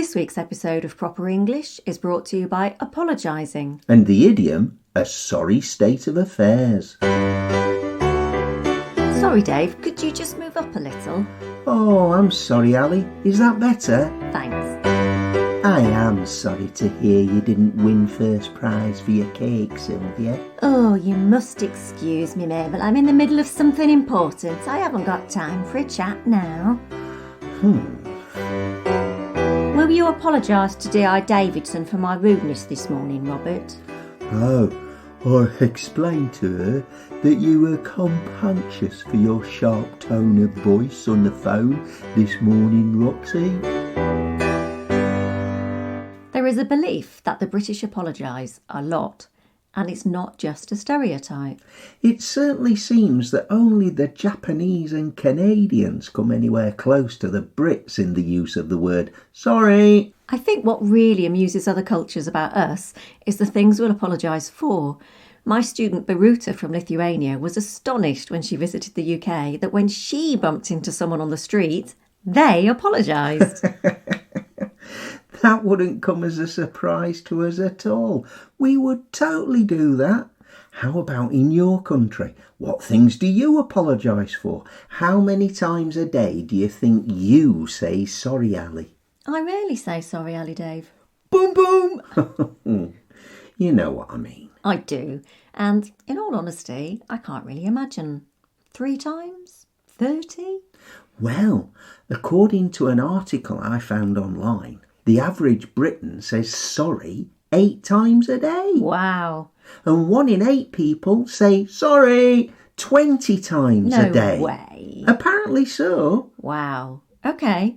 This week's episode of Proper English is brought to you by Apologising. And the idiom, a sorry state of affairs. Sorry, Dave, could you just move up a little? Oh, I'm sorry, Ali. Is that better? Thanks. I am sorry to hear you didn't win first prize for your cake, Sylvia. Oh, you must excuse me, Mabel. I'm in the middle of something important. I haven't got time for a chat now. Will you apologise to D.I. Davidson for my rudeness this morning, Robert? Oh, I explained to her that you were compunctious for your sharp tone of voice on the phone this morning, Roxy. There is a belief that the British apologise a lot, and it's not just a stereotype. It certainly seems that only the Japanese and Canadians come anywhere close to the Brits in the use of the word sorry. I think what really amuses other cultures about us is the things we'll apologise for. My student Baruta from Lithuania was astonished when she visited the UK that when she bumped into someone on the street, they apologised. That wouldn't come as a surprise to us at all. We would totally do that. How about in your country? What things do you apologise for? How many times a day do you think you say sorry, Ali? I rarely say sorry, Ali Dave. Boom, boom! You know what I mean. I do. And in all honesty, I can't really imagine. 3 times? 30? Well, according to an article I found online, the average Briton says sorry 8 times a day. Wow. And 1 in 8 people say sorry 20 times a day. No way. Apparently so. Wow. Okay.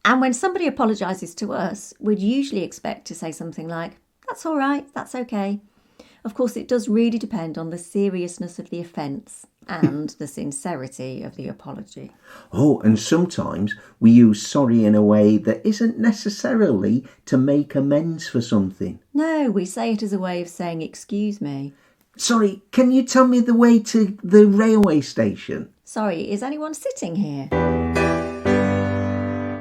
And when somebody apologises to us, we'd usually expect to say something like, that's all right, that's okay. Of course, it does really depend on the seriousness of the offence and the sincerity of the apology. Oh, and sometimes we use sorry in a way that isn't necessarily to make amends for something. No, we say it as a way of saying excuse me. Sorry, can you tell me the way to the railway station? Sorry, is anyone sitting here?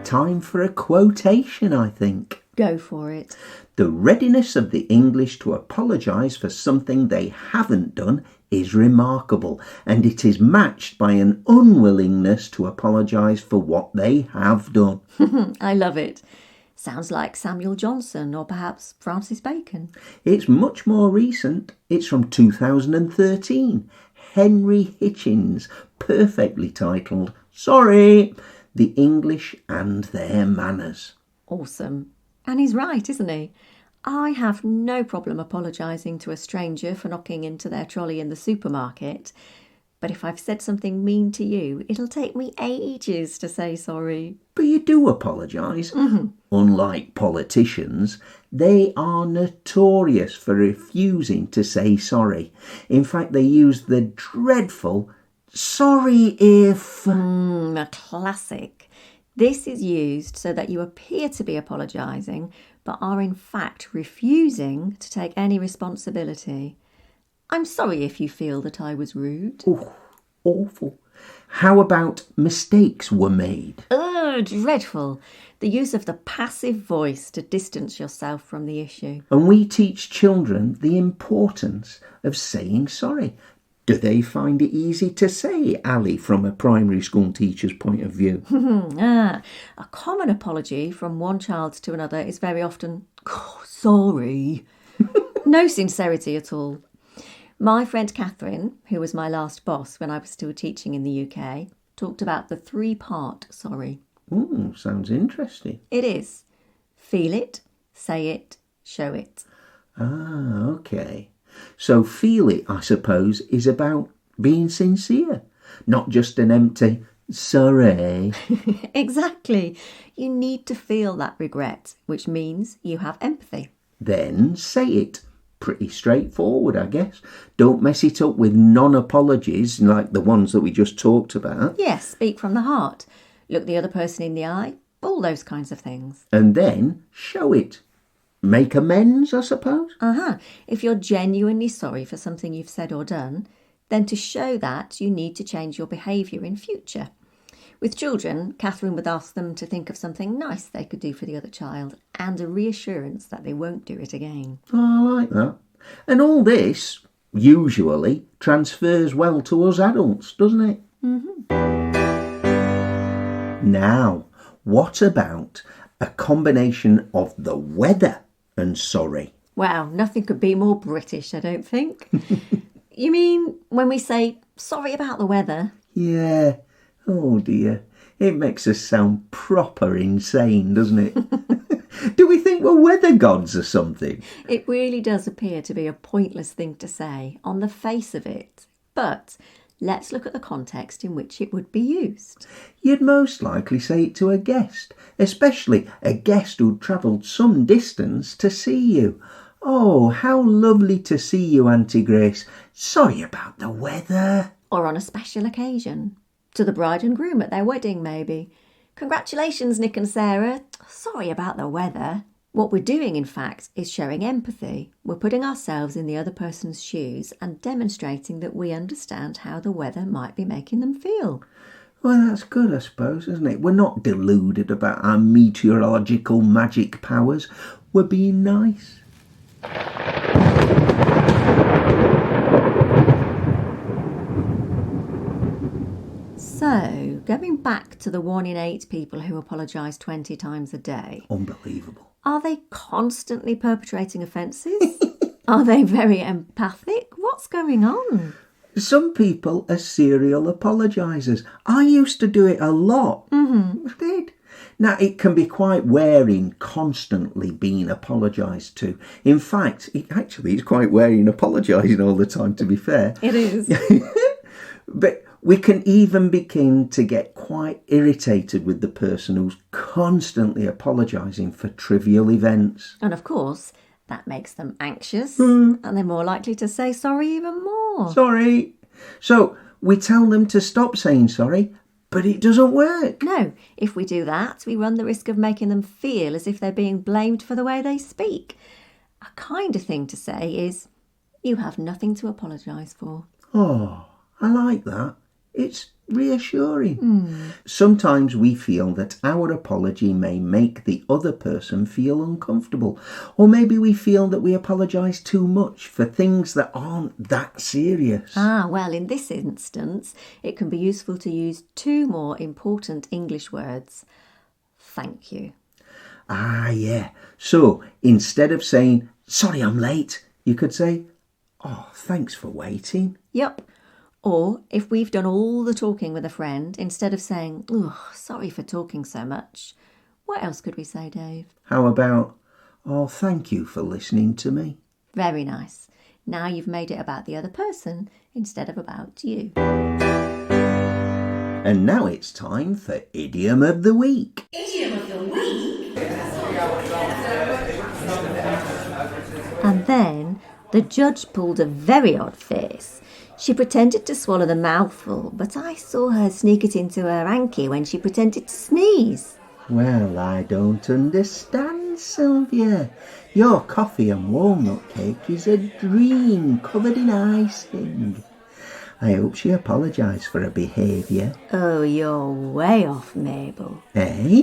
Time for a quotation, I think. Go for it. The readiness of the English to apologise for something they haven't done is remarkable, and it is matched by an unwillingness to apologise for what they have done. I love it. Sounds like Samuel Johnson or perhaps Francis Bacon. It's much more recent. It's from 2013. Henry Hitchens, perfectly titled, Sorry, the English and Their Manners. Awesome. And he's right, isn't he? I have no problem apologising to a stranger for knocking into their trolley in the supermarket. But if I've said something mean to you, it'll take me ages to say sorry. But you do apologise. Unlike politicians, they are notorious for refusing to say sorry. In fact, they use the dreadful sorry if... A classic. This is used so that you appear to be apologising, but are in fact refusing to take any responsibility. I'm sorry if you feel that I was rude. Oh, awful. How about mistakes were made? Oh, dreadful. The use of the passive voice to distance yourself from the issue. And we teach children the importance of saying sorry. Do they find it easy to say, Ali, from a primary school teacher's point of view? A common apology from one child to another is very often, oh, sorry. No sincerity at all. My friend Catherine, who was my last boss when I was still teaching in the UK, talked about the 3-part sorry. Sounds interesting. It is. Feel it, say it, show it. Ah, okay. So feel it, I suppose, is about being sincere, not just an empty sorry. Exactly. You need to feel that regret, which means you have empathy. Then say it. Pretty straightforward, I guess. Don't mess it up with non-apologies like the ones that we just talked about. Yes, speak from the heart. Look the other person in the eye. All those kinds of things. And then show it. Make amends, I suppose? If you're genuinely sorry for something you've said or done, then to show that you need to change your behaviour in future. With children, Catherine would ask them to think of something nice they could do for the other child and a reassurance that they won't do it again. Oh, I like that. And all this, usually, transfers well to us adults, doesn't it? Now, what about a combination of the weather and sorry? Wow, nothing could be more British, I don't think. You mean when we say, sorry about the weather? Yeah. Oh dear. It makes us sound proper insane, doesn't it? Do we think we're weather gods or something? It really does appear to be a pointless thing to say on the face of it. But let's look at the context in which it would be used. You'd most likely say it to a guest, especially a guest who'd travelled some distance to see you. Oh, how lovely to see you, Auntie Grace. Sorry about the weather. Or on a special occasion. To the bride and groom at their wedding, maybe. Congratulations, Nick and Sarah. Sorry about the weather. What we're doing, in fact, is showing empathy. We're putting ourselves in the other person's shoes and demonstrating that we understand how the weather might be making them feel. Well, that's good, I suppose, isn't it? We're not deluded about our meteorological magic powers. We're being nice. So, going back to the 1 in 8 people who apologise 20 times a day. Unbelievable. Are they constantly perpetrating offences? Are they very empathic? What's going on? Some people are serial apologisers. I used to do it a lot. I did. Now, it can be quite wearing constantly being apologised to. In fact, it's quite wearing apologising all the time, to be fair. It is. But we can even begin to get quite irritated with the person who's constantly apologising for trivial events. And of course, that makes them anxious and they're more likely to say sorry even more. Sorry. So we tell them to stop saying sorry, but it doesn't work. No, if we do that, we run the risk of making them feel as if they're being blamed for the way they speak. A kinder thing to say is, you have nothing to apologise for. Oh, I like that. It's reassuring. Sometimes we feel that our apology may make the other person feel uncomfortable. Or maybe we feel that we apologise too much for things that aren't that serious. Well, in this instance, it can be useful to use 2 more important English words. Thank you. Yeah. So instead of saying, sorry I'm late, you could say, oh, thanks for waiting. Yep. Or if we've done all the talking with a friend, instead of saying, oh, sorry for talking so much, what else could we say, Dave? How about, oh, thank you for listening to me. Very nice. Now you've made it about the other person instead of about you. And now it's time for Idiom of the Week. Idiom of the Week? And then the judge pulled a very odd face. She pretended to swallow the mouthful, but I saw her sneak it into her hanky when she pretended to sneeze. Well, I don't understand, Sylvia. Your coffee and walnut cake is a dream covered in icing. I hope she apologised for her behaviour. Oh, you're way off, Mabel. Eh?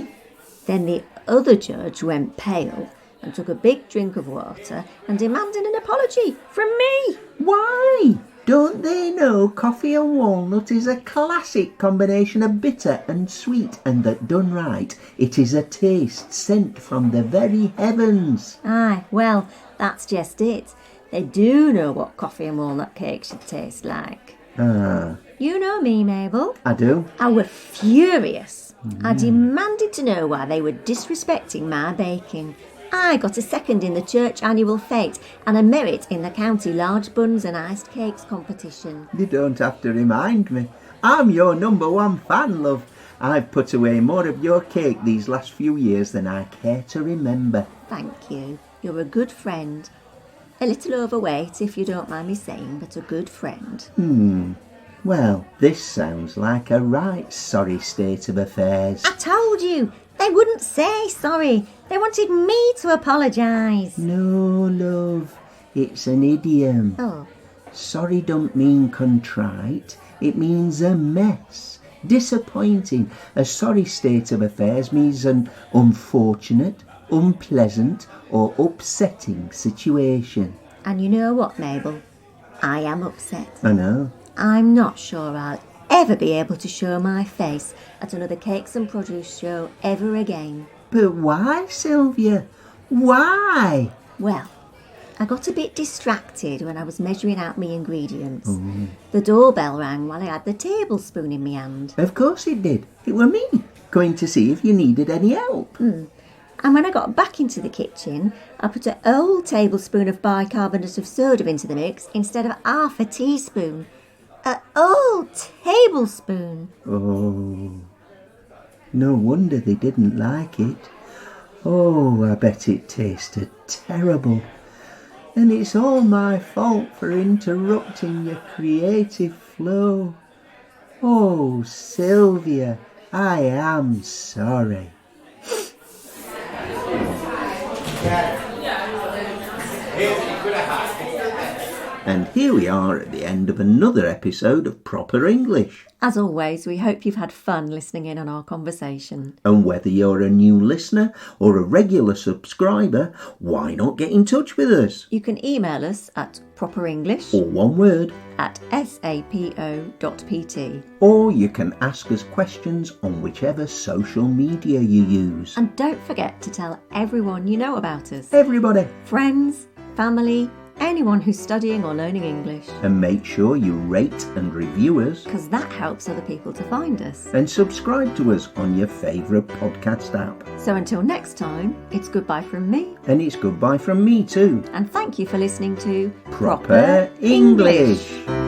Then the other judge went pale and took a big drink of water and demanded an apology from me. Why? Don't they know coffee and walnut is a classic combination of bitter and sweet, and that done right, it is a taste sent from the very heavens? Aye, well, that's just it. They do know what coffee and walnut cake should taste like. You know me, Mabel. I do. I were furious. I demanded to know why they were disrespecting my baking. I got a second in the church annual fete and a merit in the county large buns and iced cakes competition. You don't have to remind me. I'm your number 1 fan, love. I've put away more of your cake these last few years than I care to remember. Thank you. You're a good friend. A little overweight, if you don't mind me saying, but a good friend. Well, this sounds like a right sorry state of affairs. I told you! They wouldn't say sorry. They wanted me to apologise. No, love. It's an idiom. Oh. Sorry don't mean contrite. It means a mess. disappointing, a sorry state of affairs means an unfortunate, unpleasant or upsetting situation. And you know what, Mabel? I am upset. I know. I'm not sure I'll ever be able to show my face at another Cakes and Produce show ever again. But why, Sylvia? Why? Well, I got a bit distracted when I was measuring out my ingredients. The doorbell rang while I had the tablespoon in my hand. Of course it did. It were me, going to see if you needed any help. And when I got back into the kitchen, I put a whole tablespoon of bicarbonate of soda into the mix instead of half a teaspoon. A whole tablespoon. Oh, no wonder they didn't like it. Oh, I bet it tasted terrible. And it's all my fault for interrupting your creative flow. Oh, Sylvia, I am sorry. And here we are at the end of another episode of Proper English. As always, we hope you've had fun listening in on our conversation. And whether you're a new listener or a regular subscriber, why not get in touch with us? You can email us at properenglish Or one word. at sapo.pt. Or you can ask us questions on whichever social media you use. And don't forget to tell everyone you know about us. Everybody. Friends, family, anyone who's studying or learning English. And make sure you rate and review us. Because that helps other people to find us. And subscribe to us on your favourite podcast app. So until next time, it's goodbye from me. And it's goodbye from me too. And thank you for listening to Proper English.